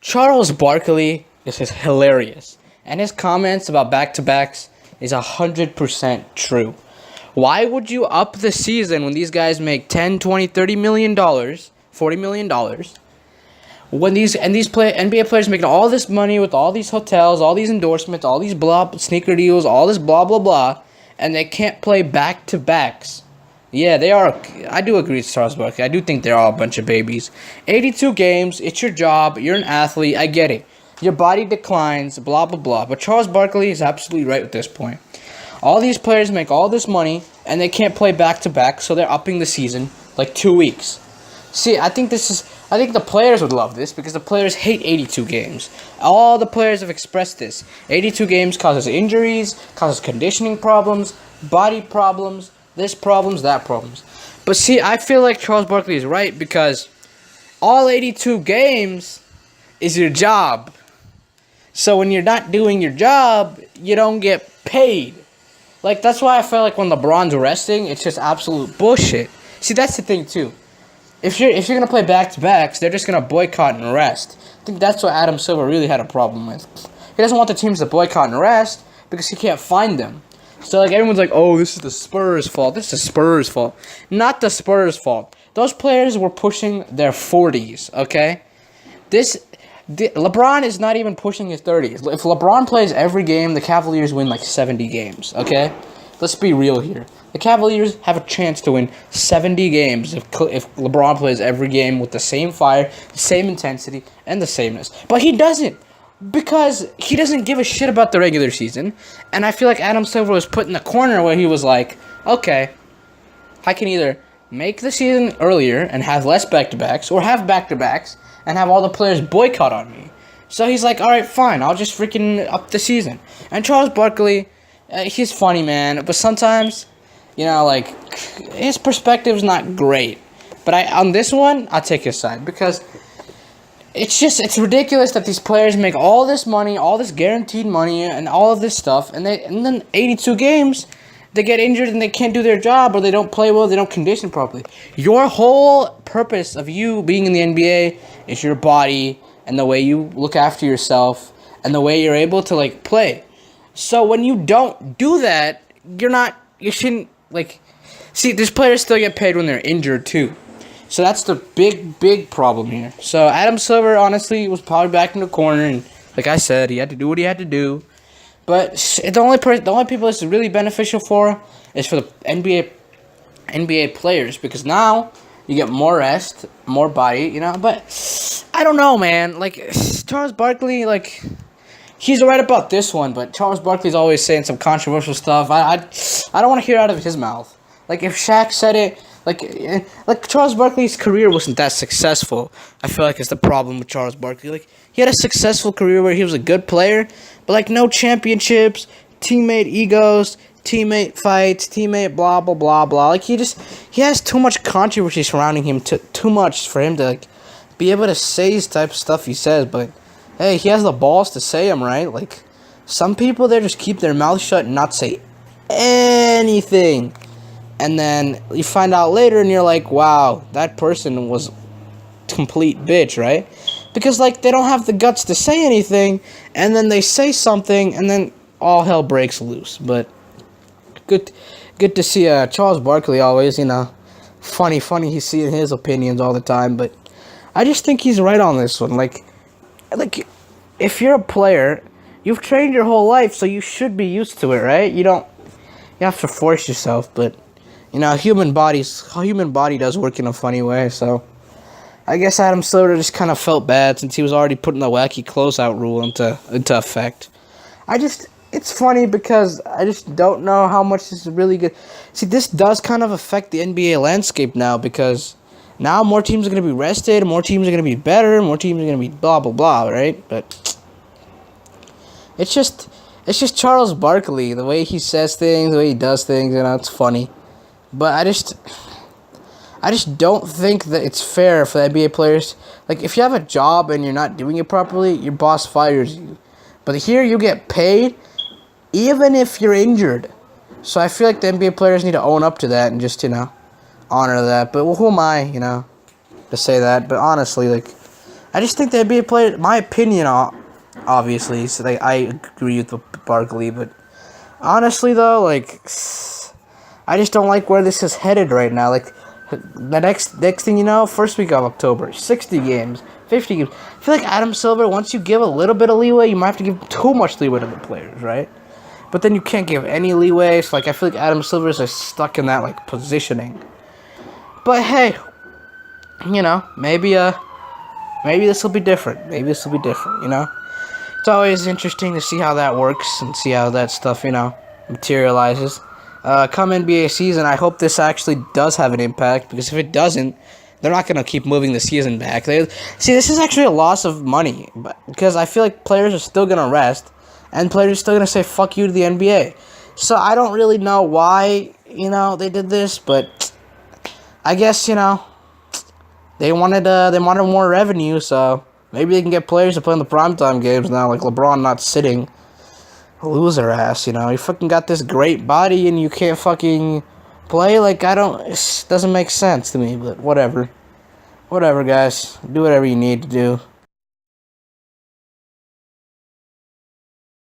Charles Barkley is just hilarious, and his comments about back-to-backs is 100% true. Why would you up the season when these guys make 10, 20, 30 million dollars, $40 million? When NBA players making all this money with all these hotels, all these endorsements, all these sneaker deals, all this blah blah blah, and they can't play back-to-backs. Yeah, they are. I do agree with Charles Barkley. I do think they're all a bunch of babies. 82 games, it's your job, you're an athlete, I get it. Your body declines, blah, blah, blah. But Charles Barkley is absolutely right at this point. All these players make all this money, and they can't play back-to-back, so they're upping the season like 2 weeks. See, I think the players would love this, because the players hate 82 games. All the players have expressed this. 82 games causes injuries, causes conditioning problems, body problems, this problems, that problems. But see, I feel like Charles Barkley is right because all 82 games is your job. So when you're not doing your job, you don't get paid. Like, that's why I feel like when LeBron's resting, it's just absolute bullshit. See, that's the thing, too. If you're going to play back-to-backs, they're just going to boycott and rest. I think that's what Adam Silver really had a problem with. He doesn't want the teams to boycott and rest because he can't find them. So, like, everyone's like, oh, this is the Spurs' fault. This is the Spurs' fault. Not the Spurs' fault. Those players were pushing their 40s, okay? LeBron is not even pushing his 30s. If LeBron plays every game, the Cavaliers win, like, 70 games, okay? Let's be real here. The Cavaliers have a chance to win 70 games if LeBron plays every game with the same fire, the same intensity, and the sameness. But he doesn't. Because he doesn't give a shit about the regular season. And I feel like Adam Silver was put in the corner where he was like, okay, I can either make the season earlier and have less back-to-backs, or have back-to-backs and have all the players boycott on me. So he's like, alright, fine, I'll just freaking up the season. And Charles Barkley, he's funny, man, but sometimes, you know, like, his perspective's not great. But on this one, I'll take his side, because it's ridiculous that these players make all this money, all this guaranteed money, and all of this stuff, and then 82 games, they get injured and they can't do their job, or they don't play well, they don't condition properly. Your whole purpose of you being in the NBA is your body, and the way you look after yourself, and the way you're able to, like, play. So when you don't do that, you shouldn't, like, see, these players still get paid when they're injured, too. So that's the big problem here. So Adam Silver, honestly, was probably back in the corner, and like I said, he had to do what he had to do. But the only people this is really beneficial for is for the NBA players, because now you get more rest, more body, you know. But I don't know, man. Like, Charles Barkley, like, he's right about this one, but Charles Barkley's always saying some controversial stuff. I don't want to hear it out of his mouth. Like, if Shaq said it. Like Charles Barkley's career wasn't that successful. I feel like it's the problem with Charles Barkley. Like, he had a successful career where he was a good player, but, like, no championships, teammate egos, teammate fights, teammate blah, blah, blah, blah. Like, he has too much controversy surrounding him, too much for him to, like, be able to say his type of stuff he says. But, hey, he has the balls to say them, right? Like, some people, they just keep their mouth shut and not say anything. And then you find out later and you're like, wow, that person was complete bitch, right? Because, like, they don't have the guts to say anything, and then they say something, and then all hell breaks loose. But good to see Charles Barkley always, you know, funny he's seeing his opinions all the time. But I just think he's right on this one. Like, if you're a player, you've trained your whole life, so you should be used to it, right? You have to force yourself, but you know, human body does work in a funny way, so I guess Adam Silver just kind of felt bad since he was already putting the wacky closeout rule into effect. It's funny because I just don't know how much this is really good. See, this does kind of affect the NBA landscape now, because now more teams are going to be rested, more teams are going to be better, more teams are going to be blah, blah, blah, right? But it's just Charles Barkley, the way he says things, the way he does things, you know, it's funny. But I just don't think that it's fair for the NBA players. Like, if you have a job and you're not doing it properly, your boss fires you. But here you get paid even if you're injured. So I feel like the NBA players need to own up to that and just, you know, honor that. But who am I, you know, to say that? But honestly, like, I just think they'd be a player. My opinion, obviously, so I agree with Barkley, but honestly though, like, I just don't like where this is headed right now. Like, the next thing you know, first week of October, 60 games, 50 games. I feel like Adam Silver, once you give a little bit of leeway, you might have to give too much leeway to the players, right? But then you can't give any leeway. So, like, I feel like Adam Silver is like, stuck in that, like, positioning. But hey, you know, maybe this will be different. Maybe this will be different, you know? It's always interesting to see how that works and see how that stuff, you know, materializes. Come NBA season, I hope this actually does have an impact, because if it doesn't, they're not going to keep moving the season back. See, this is actually a loss of money, because I feel like players are still going to rest, and players are still going to say fuck you to the NBA. So I don't really know why, you know, they did this, but I guess, you know, they wanted more revenue, so maybe they can get players to play in the primetime games now, like LeBron not sitting. Loser ass, you know. You fucking got this great body and you can't fucking play. Like, it doesn't make sense to me, but whatever. Whatever, guys. Do whatever you need to do.